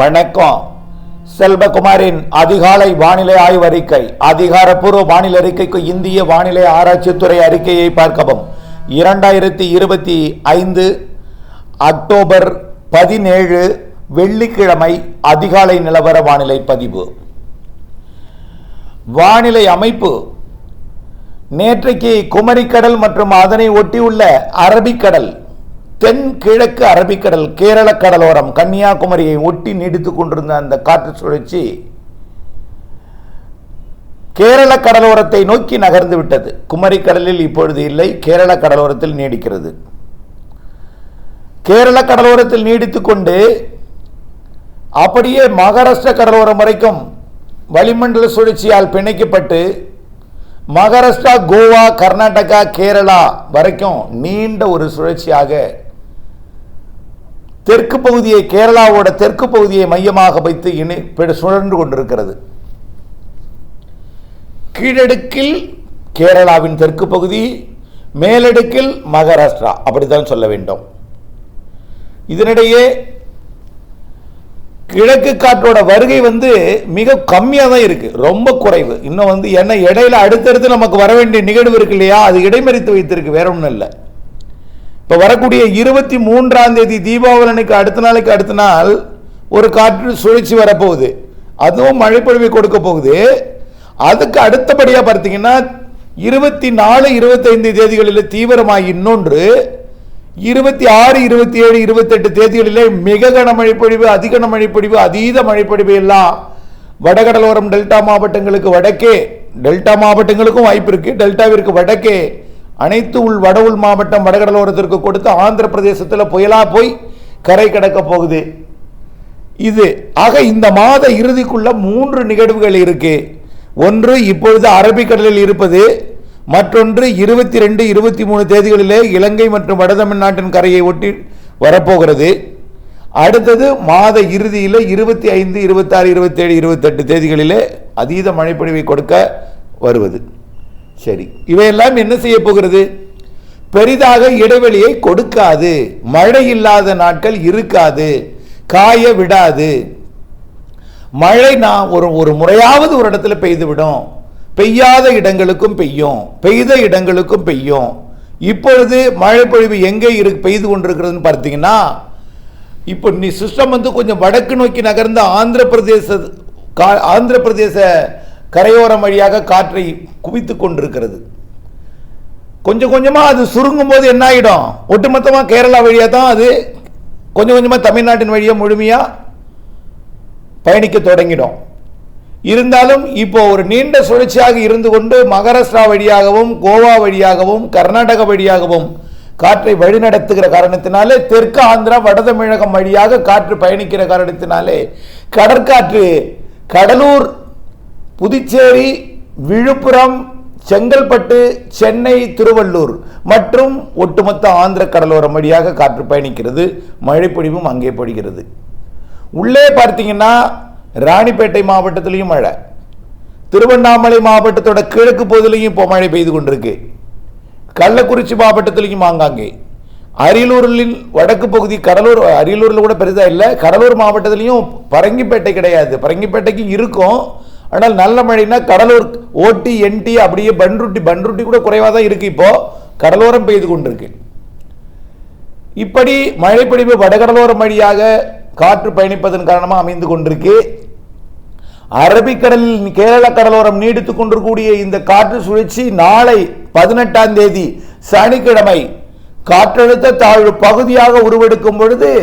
வணக்கம். செல்வகுமாரின் அதிகாலை வானிலை ஆய்வறிக்கை. அதிகாரப்பூர்வ வானிலை அறிக்கைக்கு இந்திய வானிலை ஆராய்ச்சித்துறை அறிக்கையை பார்க்கவும். 2025 அக்டோபர் 17 வெள்ளிக்கிழமை அதிகாலை நிலவர வானிலை பதிவு. வானிலை அமைப்பு. நேற்றைக்கு குமரிக்கடல் மற்றும் அதனை ஒட்டியுள்ள அரபிக்கடல், தென்கிழக்கு அரபிக்கடல், கேரள கடலோரம், கன்னியாகுமரியை ஒட்டி நீடித்துக் கொண்டிருந்த அந்த காற்று சுழற்சி கேரள கடலோரத்தை நோக்கி நகர்ந்து விட்டது. குமரிக்கடலில் இப்பொழுது இல்லை, கேரள கடலோரத்தில் நீடிக்கிறது. கேரள கடலோரத்தில் நீடித்துக் கொண்டு அப்படியே மகாராஷ்டிர கடலோரம் வரைக்கும் வளிமண்டல சுழற்சியால் பிணைக்கப்பட்டு மகாராஷ்டிரா, கோவா, கர்நாடகா, கேரளா வரைக்கும் நீண்ட ஒரு சுழற்சியாக தெற்கு பகுதியை, கேரளாவோட தெற்கு பகுதியை மையமாக வைத்து சுழன்று கொண்டிருக்கிறது. கீழடுக்கில் கேரளாவின் தெற்கு பகுதி, மேலடுக்கில் மகாராஷ்டிரா, அப்படித்தான் சொல்ல வேண்டும். இதனிடையே கிழக்கு காற்றோட வருகை மிக கம்மியாக தான் இருக்கு, ரொம்ப குறைவு. இன்னும் என்ன இடையில அடுத்தடுத்து நமக்கு வர வேண்டிய நிகழ்வு இருக்கு இல்லையா, அது இடைமறித்து வைத்திருக்கு, வேற ஒன்றும் இல்லை. இப்போ வரக்கூடிய 23ஆம் தேதி தீபாவளிக்கு அடுத்த நாள் ஒரு காற்று சுழற்சி வரப்போகுது. அதுவும் மழைப்பொழிவை கொடுக்க போகுது. அதுக்கு அடுத்தபடியாக பார்த்தீங்கன்னா 24, 25 தேதிகளில் தீவிரமாகி இன்னொன்று 26, 27, 28 தேதிகளிலே மிக கனமழைப்பொழிவு, அதிக மழைப்பொழிவு, அதீத மழைப்பொழிவு எல்லாம் வடகடலோரம் டெல்டா மாவட்டங்களுக்கு வடக்கே, டெல்டா மாவட்டங்களுக்கும் வாய்ப்பு இருக்கு, டெல்டாவிற்கு வடக்கே அனைத்து வட உள் மாவட்டம் வடகடலோரத்திற்கு கொடுத்து ஆந்திர பிரதேசத்தில் புயலா போய் கரை கடக்க போகுது. இது ஆக இந்த மாத இறுதிக்குள்ள 3 நிகழ்வுகள் இருக்கு. ஒன்று இப்பொழுது அரபிக்கடலில் இருப்பது, மற்றொன்று 22, 23 தேதிகளிலே இலங்கை மற்றும் வட தமிழ்நாட்டின் கரையை ஒட்டி வரப்போகிறது. அடுத்தது மாத இறுதியில் 25, 26, 27, 28 தேதிகளிலே அதீத மழைப்பொழிவை கொடுக்க வருவது. சரி, இவையெல்லாம் என்ன செய்ய போகிறது? பெரிதாக இடைவெளியை கொடுக்காது, மழை இல்லாத நாட்கள் இருக்காது, காய விடாது. மழை நான் ஒரு முறையாவது ஒரு இடத்துல பெய்து விடும், பெய்யாத இடங்களுக்கும் பெய்யும், பெய்த இடங்களுக்கும் பெய்யும். இப்பொழுது மழை பொழிவு எங்கே பெய்து கொண்டிருக்கிறதுன்னு பார்த்தீங்கன்னா, இப்போ சிஸ்டம் கொஞ்சம் வடக்கு நோக்கி நகர்ந்த ஆந்திர பிரதேச கரையோரம் வழியாக காற்றை குவித்து கொண்டிருக்கிறது. கொஞ்சம் கொஞ்சமாக அது சுருங்கும் போது என்ன ஆகிடும்? ஒட்டுமொத்தமாக கேரளா வழியாக தான் அது கொஞ்சம் கொஞ்சமாக தமிழ்நாட்டின் வழியாக முழுமையாக பயணிக்க தொடங்கிடும். இருந்தாலும் இப்போ ஒரு நீண்ட சுழற்சியாக இருந்து கொண்டு மகாராஷ்டிரா வழியாகவும், கோவா வழியாகவும், கர்நாடகா வழியாகவும் காற்றை வழிநடத்துகிற காரணத்தினாலே, தெற்கு ஆந்திரா, வட தமிழகம் வழியாக காற்று பயணிக்கிற காரணத்தினாலே கடற்காற்று கடலூர், புதுச்சேரி, விழுப்புரம், செங்கல்பட்டு, சென்னை, திருவள்ளூர் மற்றும் ஒட்டுமொத்த ஆந்திர கடலோரம் வழியாக காற்று பயணிக்கிறது. மழைப்பொழிவும் அங்கே பொழிகிறது. உள்ளே பார்த்தீங்கன்னா ராணிப்பேட்டை மாவட்டத்திலையும் மழை, திருவண்ணாமலை மாவட்டத்தோட கிழக்கு பகுதியிலையும் இப்போ மழை பெய்து கொண்டிருக்கு, கள்ளக்குறிச்சி மாவட்டத்திலையும் ஆங்காங்கே, அரியலூரின் வடக்கு பகுதி, கடலூர், அரியலூரில் கூட பெரிதா இல்லை, கடலூர் மாவட்டத்திலையும் பரங்கிப்பேட்டை கிடையாது, பரங்கிப்பேட்டைக்கு இருக்கும். ஆனால் நல்ல மழைனா கடலூர், ஓட்டி, என்டி, அப்படியே பன்ருட்டி கூட குறைவாக தான் இருக்கு. இப்போ கடலோரம் பெய்து கொண்டிருக்கு. இப்படி மழைப்பொழிவு வடகடலோரம் வழியாக காற்று பயணிப்பதன் காரணமாக அமைந்து கொண்டிருக்கு. அரபிக்கடலில் கேரள கடலோரம் நீடித்துக் கொண்டிருக்கூடிய இந்த காற்று சுழற்சி நாளை 18ஆம் தேதி சனிக்கிழமை காற்றழுத்த தாழ்வு பகுதியாக உருவெடுக்கும் பொழுது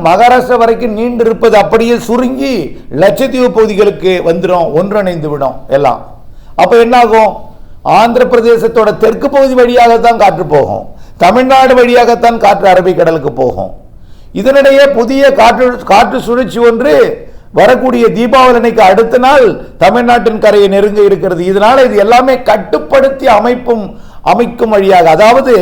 மகாராஷ்டிரா வரைக்கும் நீண்டிருப்பது அப்படியே சுருங்கி லட்சத்தீவு பகுதிகளுக்கு வந்துடும், ஒன்றிணைந்து விடும் எல்லாம். அப்ப என்னாகும்? ஆந்திர பிரதேசத்தோட தெற்கு பகுதி வழியாகத்தான் காற்று போகும், தமிழ்நாடு வழியாகத்தான் காற்று அரபிக்கடலுக்கு போகும். இதனிடையே புதிய காற்று சுழற்சி ஒன்று வரக்கூடிய தீபாவளிக்கு அடுத்த நாள் தமிழ்நாட்டின் கரையை நெருங்க இருக்கிறது. இதனால இது எல்லாமே கட்டுப்படுத்தி அமைக்கும் வழியாக, அதாவது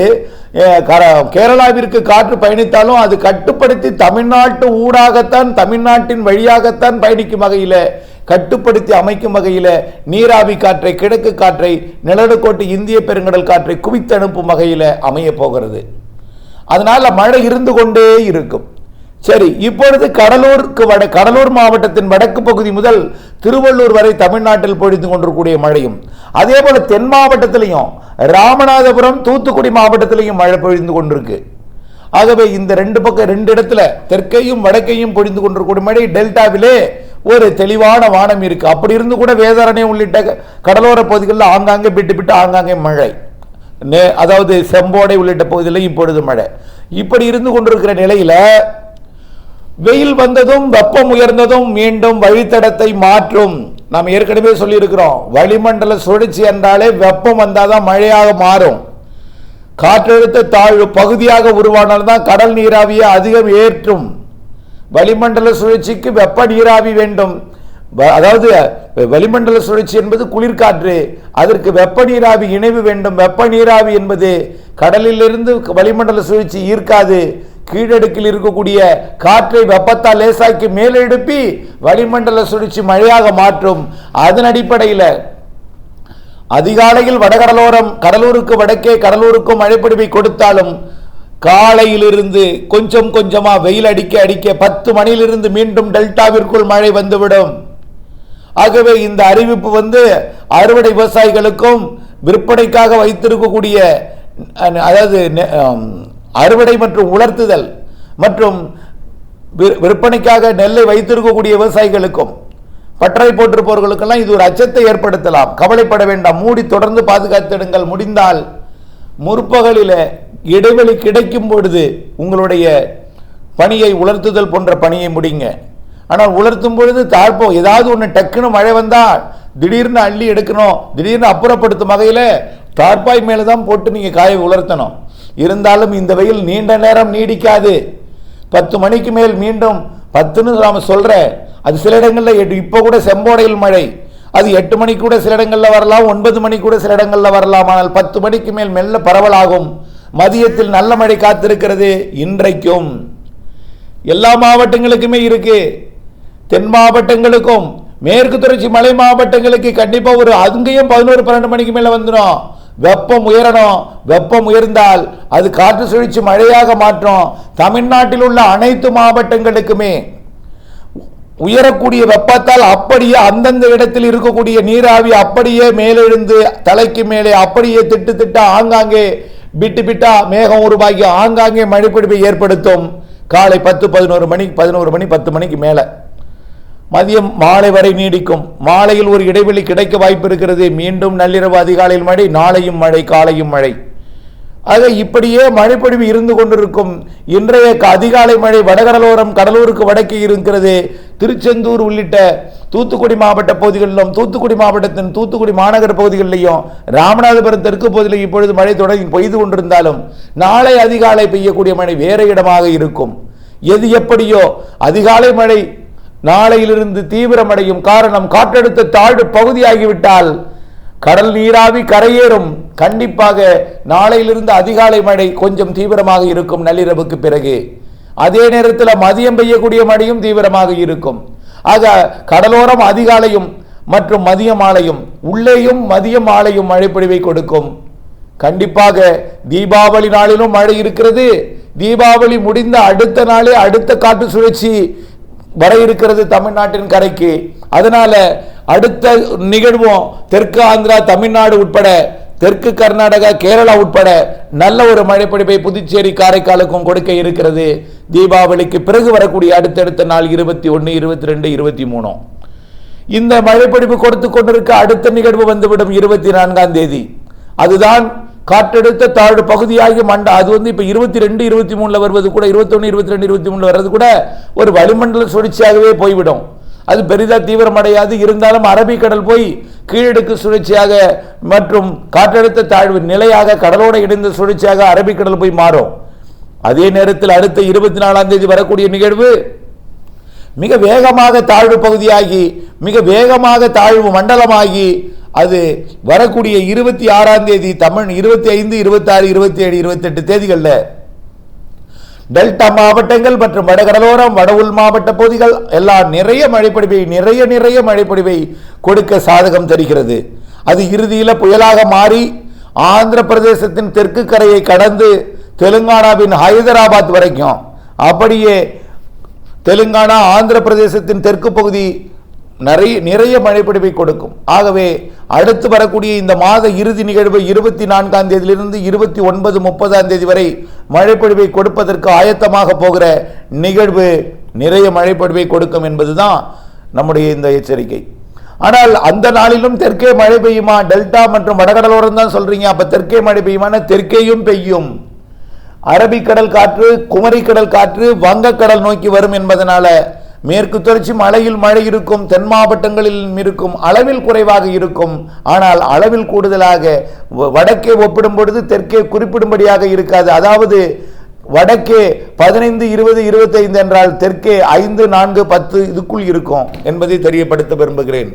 கேரளாவிற்கு காற்று பயணித்தாலும் அது கட்டுப்படுத்தி தமிழ்நாட்டு ஊடாகத்தான், தமிழ்நாட்டின் வழியாகத்தான் பயணிக்கும் வகையில், கட்டுப்படுத்தி அமைக்கும் வகையில் நீராவி காற்றை, கிழக்கு காற்றை, நிலநடுக்கோட்டு இந்திய பெருங்கடல் காற்றை குவித்து அனுப்பும் வகையில் அமைய போகிறது. அதனால மழை இருந்து கொண்டே இருக்கும். சரி, இப்பொழுது கடலூர் மாவட்டத்தின் வடக்கு பகுதி முதல் திருவள்ளூர் வரை தமிழ்நாட்டில் பொழிந்து கொண்டிருக்கூடிய மழையும், அதே போல தென் மாவட்டத்திலையும் ராமநாதபுரம் தூத்துக்குடி மாவட்டத்திலையும் மழை பொழிந்து கொண்டிருக்கு. ஆகவே இந்த ரெண்டு இடத்துல தெற்கையும் வடக்கையும் பொழிந்து கொண்டிருக்கூடிய மழை டெல்டாவிலே ஒரு தெளிவான வானம் இருக்கு. அப்படி இருந்து கூட வேதாரண்யம் உள்ளிட்ட கடலோர பகுதிகளில் ஆங்காங்கே விட்டு ஆங்காங்கே மழை, அதாவது செம்போடை உள்ளிட்ட பகுதியில் இப்பொழுது மழை. இப்படி இருந்து கொண்டிருக்கிற நிலையில வெயில் வந்ததும் வெப்பம் உயர்ந்ததும் மீண்டும் வழித்தடத்தை மாற்றும். நாம் ஏற்கனவே சொல்லி இருக்கிறோம், வளிமண்டல சுழற்சி என்றாலே வெப்பம் வந்தாதான் மழையாக மாறும். காற்றழுத்த தாழ்வு பகுதியாக உருவானால்தான் கடல் நீராவியை அதிகம் ஏற்றும். வளிமண்டல சுழற்சிக்கு வெப்ப நீராவி வேண்டும். அதாவது வளிமண்டல சுழற்சி என்பது குளிர்காற்று, அதற்கு வெப்ப நீராவி இணைவு வேண்டும். வெப்ப நீராவி என்பது கடலிலிருந்து வளிமண்டல சுழற்சி ஈர்க்காது, கீழடுக்கில் இருக்கக்கூடிய காற்றை வெப்பத்தால் லேசாக்கி மேலெடுப்பி வளிமண்டல சுழற்சி மழையாக மாற்றும். அதன் அடிப்படையில் அதிகாலையில் வடகடலோரம் கடலூருக்கு வடக்கே கடலூருக்கும் மழைப்பொழிவை கொடுத்தாலும் காலையிலிருந்து கொஞ்சம் கொஞ்சமா வெயில் அடிக்க 10 மணியிலிருந்து மீண்டும் டெல்டாவிற்குள் மழை வந்துவிடும். ஆகவே இந்த அறிவிப்பு அறுவடை விவசாயிகளுக்கும் விற்பனைக்காக வைத்திருக்கக்கூடிய, அதாவது அறுவடை மற்றும் உலர்த்துதல் மற்றும் விற்பனைக்காக நெல்லை வைத்திருக்கக்கூடிய விவசாயிகளுக்கும் பற்றை போட்டிருப்பவர்களுக்கெல்லாம் இது ஒரு அச்சத்தை ஏற்படுத்தலாம். கவலைப்பட வேண்டாம், மூடி தொடர்ந்து பாதுகாத்திடுங்கள். முடிந்தால் முற்பகலில் இடைவெளி கிடைக்கும் பொழுது உங்களுடைய பணியை உலர்த்துதல் போன்ற பணியை முடிங்க. ஆனால் உலர்த்தும் பொழுது தாழ்ப்போம், ஏதாவது ஒன்று டக்குன்னு மழை வந்தால் திடீர்னு அள்ளி எடுக்கணும், திடீர்னு அப்புறப்படுத்தும் வகையில் தார்பாய் மேலே தான் போட்டு நீங்கள் காய உலர்த்தணும். இருந்தாலும் இந்த வெயில் நீண்ட நேரம் நீடிக்காது. 10 மணிக்கு மேல் மீண்டும் 10ன்னு நாம் சொல்கிறேன், அது சில இடங்களில் இப்போ கூட செம்போடையில் மழை, அது 8 மணிக்கு கூட சில இடங்களில் வரலாம், 9 மணிக்கு கூட சில இடங்களில் வரலாம். ஆனால் 10 மணிக்கு மேல் மெல்ல பரவலாகும். மதியத்தில் நல்ல மழை காத்திருக்கிறது. இன்றைக்கும் எல்லா மாவட்டங்களுக்குமே இருக்கு. தென் மாவட்டங்களுக்கும் மேற்கு தொடர்ச்சி மலை மாவட்டங்களுக்கு கண்டிப்பா ஒரு அங்கேயும் 11-12 மணிக்கு மேல வந்துடும். வெப்பம் உயரணும். வெப்பம் உயர்ந்தால் அது காற்று சுழற்சி மழையாக மாற்றும். தமிழ்நாட்டில் உள்ள அனைத்து மாவட்டங்களுக்குமே உயரக்கூடிய வெப்பத்தால் அப்படியே அந்தந்த இடத்தில் இருக்கக்கூடிய நீராவி அப்படியே மேலெழுந்து தலைக்கு மேலே அப்படியே திட்டு ஆங்காங்கே பிட்டா மேகம் உருவாகி ஆங்காங்கே மழைப்பொழிவை ஏற்படுத்தும். காலை 10-11 மணி 10 மணிக்கு மேல மதியம் மாலை வரை நீடிக்கும். மாலையில் ஒரு இடைவெளி கிடைக்க வாய்ப்பு இருக்கிறது. மீண்டும் நள்ளிரவு அதிகாலையில் மழை, நாளையும் மழை, காலையும் மழை. ஆக இப்படியே மழைப்பொழிவு இருந்து கொண்டிருக்கும். இன்றைய அதிகாலை மழை வடகடலோரம் கடலூருக்கு வடக்கே இருக்கிறது. திருச்செந்தூர் உள்ளிட்ட தூத்துக்குடி மாவட்ட பகுதிகளிலும், தூத்துக்குடி மாவட்டத்தின் தூத்துக்குடி மாநகர பகுதிகளிலையும், ராமநாதபுரம் தெற்கு பகுதியில் இப்பொழுது மழை தொடங்கி பெய்து கொண்டிருந்தாலும் நாளை அதிகாலை பெய்யக்கூடிய மழை வேறு இடமாக இருக்கும். எது எப்படியோ அதிகாலை மழை நாளையிலிருந்து தீவிரமடையும். காரணம், காற்றழுத்த தாழ்வு பகுதியாகிவிட்டால் கடல் நீராவி கரையேறும். கண்டிப்பாக நாளையிலிருந்து அதிகாலை மழை கொஞ்சம் தீவிரமாக இருக்கும் நள்ளிரவுக்கு பிறகு. அதே நேரத்தில் மதியம் பெய்யக்கூடிய மழையும் தீவிரமாக இருக்கும். ஆக கடலோரம் அதிகாலையும் மற்றும் மதிய மாலையும், உள்ளேயும் மதிய மாலையும் மழைப்பொழிவை கொடுக்கும். கண்டிப்பாக தீபாவளி நாளிலும் மழை இருக்கிறது. தீபாவளி முடிந்த அடுத்த நாளே அடுத்த காற்று சுழற்சி வர இருக்கிறது தமிழ்நாட்டின் கரைக்கு. அதனால அடுத்த நிகழ்வும் தெற்கு ஆந்திரா, தமிழ்நாடு உட்பட, தெற்கு கர்நாடகா, கேரளா உட்பட நல்ல ஒரு மழைப்பொழிவை புதுச்சேரி, காரைக்காலுக்கும் கொடுக்க இருக்கிறது. தீபாவளிக்கு பிறகு வரக்கூடிய அடுத்தடுத்த நாள் 21, 22, 23 இந்த மழைப்பொழிவு கொடுத்து கொண்டிருக்க அடுத்த நிகழ்வு வந்துவிடும் 24ஆம் தேதி. அதுதான் காற்றழுத்த தாழ்வு பகுதியாகி அது இப்ப 22, 23 வருவது கூட, 21, 22, 23 வர்றது கூட ஒரு வளிமண்டல சுழற்சியாகவே போய்விடும். அது பெரிதாக தீவிரமடையாது. இருந்தாலும் அரபிக்கடல் போய் கீழடுக்கு சுழற்சியாக மற்றும் காற்றழுத்த தாழ்வு நிலையாக கடலோடு இணைந்த சுழற்சியாக அரபிக்கடல் போய் மாறும். அதே நேரத்தில் அடுத்த 24ஆம் தேதி வரக்கூடிய நிகழ்வு மிக வேகமாக தாழ்வு பகுதியாகி மிக வேகமாக தாழ்வு மண்டலமாகி அது வரக்கூடிய 26ஆம் தேதி 25, 26, 27, 28 தேதிகளில் டெல்டா மாவட்டங்கள் மற்றும் வடகடலோரம் வட உள் மாவட்ட பகுதிகள் எல்லாம் நிறைய மழைப்பொழிவை கொடுக்க சாதகம் தருகிறது. அது இறுதியில் புயலாக மாறி ஆந்திர பிரதேசத்தின் தெற்கு கரையை கடந்து தெலுங்கானாவின் ஹைதராபாத் வரைக்கும் அப்படியே தெலுங்கானா, ஆந்திர பிரதேசத்தின் தெற்கு பகுதி நிறைய மழைப்பொழிவை கொடுக்கும். ஆகவே அடுத்து வரக்கூடிய இந்த மாத இறுதி நிகழ்வு 24ஆம் தேதியிலிருந்து 29, 30ஆம் தேதி வரை மழைப்பொழிவை கொடுப்பதற்கு ஆயத்தமாக போகிற நிகழ்வு நிறைய மழைப்பொழிவை கொடுக்கும் என்பதுதான் நம்முடைய இந்த எச்சரிக்கை. ஆனால் அந்த நாளிலும் தெற்கே மழை பெய்யுமா? டெல்டா மற்றும் வடகடலோரம் தான் சொல்றீங்க. அப்ப தெற்கே மழை பெய்யுமான? தெற்கேயும் பெய்யும். அரபிக்கடல் காற்று, குமரிக்கடல் காற்று வங்கக்கடல் நோக்கி வரும் என்பதனால மேற்கு தொடர்ச்சி மலையில் மழை இருக்கும், தென் மாவட்டங்களில் இருக்கும், அளவில் குறைவாக இருக்கும். ஆனால் அளவில் கூடுதலாக வடக்கே ஒப்பிடும் பொழுது தெற்கே குறிப்பிடும்படியாக இருக்காது. அதாவது வடக்கே 15, 20, 25 என்றால் தெற்கே 5, 4, 10 இதுக்குள் இருக்கும் என்பதை தெரியப்படுத்த விரும்புகிறேன்.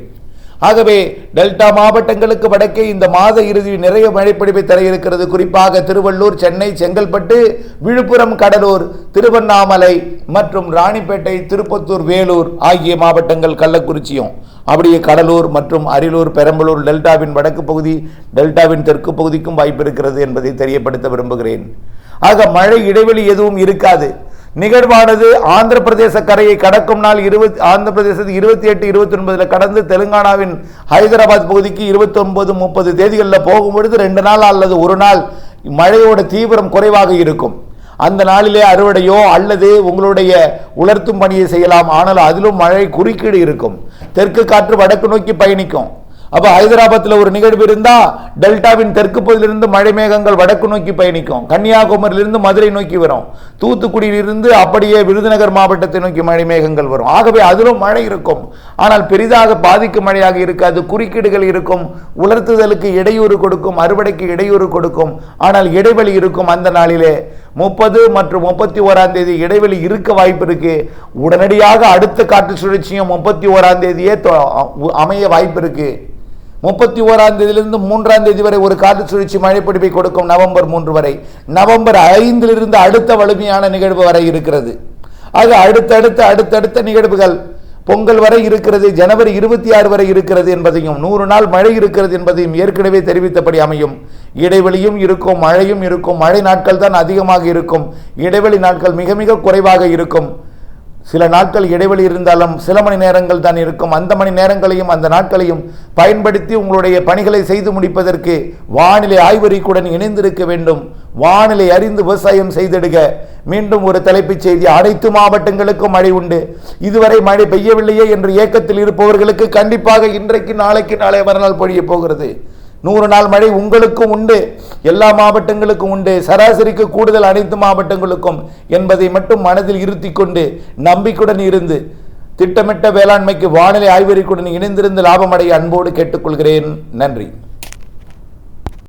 ஆகவே டெல்டா மாவட்டங்களுக்கு வடக்கே இந்த மாத இறுதி நிறைய மழைப்பொழிவை தர இருக்கிறது. குறிப்பாக திருவள்ளூர், சென்னை, செங்கல்பட்டு, விழுப்புரம், கடலூர், திருவண்ணாமலை மற்றும் ராணிப்பேட்டை, திருப்பத்தூர், வேலூர் ஆகிய மாவட்டங்கள், கள்ளக்குறிச்சியும் அப்படியே கடலூர் மற்றும் அரியலூர், பெரம்பலூர், டெல்டாவின் வடக்கு பகுதி, டெல்டாவின் தெற்கு பகுதிக்கும் வாய்ப்பு இருக்கிறது என்பதை தெரியப்படுத்த விரும்புகிறேன். ஆக மழை இடைவெளி எதுவும் இருக்காது. நிகழ்வானது ஆந்திர பிரதேச கரையை கடக்கும் நாள் ஆந்திர பிரதேசத்தில் 28, 29 கடந்து தெலுங்கானாவின் ஹைதராபாத் பகுதிக்கு 29, 30 தேதிகளில் போகும்பொழுது 2 நாள் அல்லது 1 நாள் மழையோட தீவிரம் குறைவாக இருக்கும். அந்த நாளிலே அறுவடையோ அல்லது உங்களுடைய உலர்த்தும் பணியை செய்யலாம். ஆனால் அதிலும் மழை குறுக்கீடு இருக்கும். தெற்கு காற்று வடக்கு நோக்கி பயணிக்கும். அப்ப ஹைதராபாத்தில் ஒரு நிகழ்வு இருந்தா டெல்டாவின் தெற்கு பகுதியிலிருந்து மழை மேகங்கள் வடக்கு நோக்கி பயணிக்கும். கன்னியாகுமரியிலிருந்து மதுரை நோக்கி வரும். தூத்துக்குடியிலிருந்து அப்படியே விருதுநகர் மாவட்டத்தை நோக்கி மழை மேகங்கள் வரும். ஆகவே அதிலும் மழை இருக்கும். ஆனால் பெரிதாக பாதிக்கும் மழையாக இருக்காது. குறுக்கீடுகள் இருக்கும். உலர்த்துதலுக்கு இடையூறு கொடுக்கும், அறுவடைக்கு இடையூறு கொடுக்கும். ஆனால் இடைவெளி இருக்கும். அந்த நாளிலே 30 மற்றும் 31ஆம் தேதி இடைவெளி இருக்க வாய்ப்பு இருக்கு. உடனடியாக அடுத்த காற்று சுழற்சியும் 31ஆம் தேதியே அமைய வாய்ப்பு இருக்கு. 31ஆம் தேதியிலிருந்து 3ஆம் தேதி வரை ஒரு காற்று சுழற்சி மழைப்பொழிவை கொடுக்கும். நவம்பர் 3 வரை. நவம்பர் 5 அடுத்த வலிமையான நிகழ்வு வரை இருக்கிறது. ஆக அடுத்தடுத்த நிகழ்வுகள் பொங்கல் வரை இருக்கிறது, ஜனவரி 26 வரை இருக்கிறது என்பதையும் 100 நாள் மழை இருக்கிறது என்பதையும் ஏற்கனவே தெரிவித்தபடி அமையும். இடைவெளியும் இருக்கும், மழையும் இருக்கும். மழை நாட்கள் தான் அதிகமாக இருக்கும், இடைவெளி நாட்கள் மிக மிக குறைவாக இருக்கும். சில நாட்கள் இடைவெளி இருந்தாலும் சில மணி நேரங்கள் தான் இருக்கும். அந்த மணி நேரங்களையும் அந்த நாட்களையும் பயன்படுத்தி உங்களுடைய பணிகளை செய்து முடிப்பதற்கு வானிலை ஆய்வறிக்கையுடன் இணைந்திருக்க வேண்டும். வானிலை அறிந்து விவசாயம் செய்திடுக. மீண்டும் ஒரு தலைப்புச் செய்தி. அனைத்து மாவட்டங்களுக்கும் மழை உண்டு. இதுவரை மழை பெய்யவில்லையே என்று ஏக்கத்தில் இருப்பவர்களுக்கு கண்டிப்பாக இன்றைக்கு நாளைக்கு நாளை மறுநாள் பொழிய போகிறது. 100 நாள் மழை உங்களுக்கும் உண்டு, எல்லா மாவட்டங்களுக்கும் உண்டு, சராசரிக்கு கூடுதல் அனைத்து மாவட்டங்களுக்கும் என்பதை மட்டும் மனதில் இருத்தி கொண்டு நம்பிக்கையுடன் இருந்து திட்டமிட்ட வேளாண்மைக்கு வானிலை ஆய்வறிக்கையுடன் இணைந்திருந்து லாபமடைய அன்போடு கேட்டுக்கொள்கிறேன். நன்றி.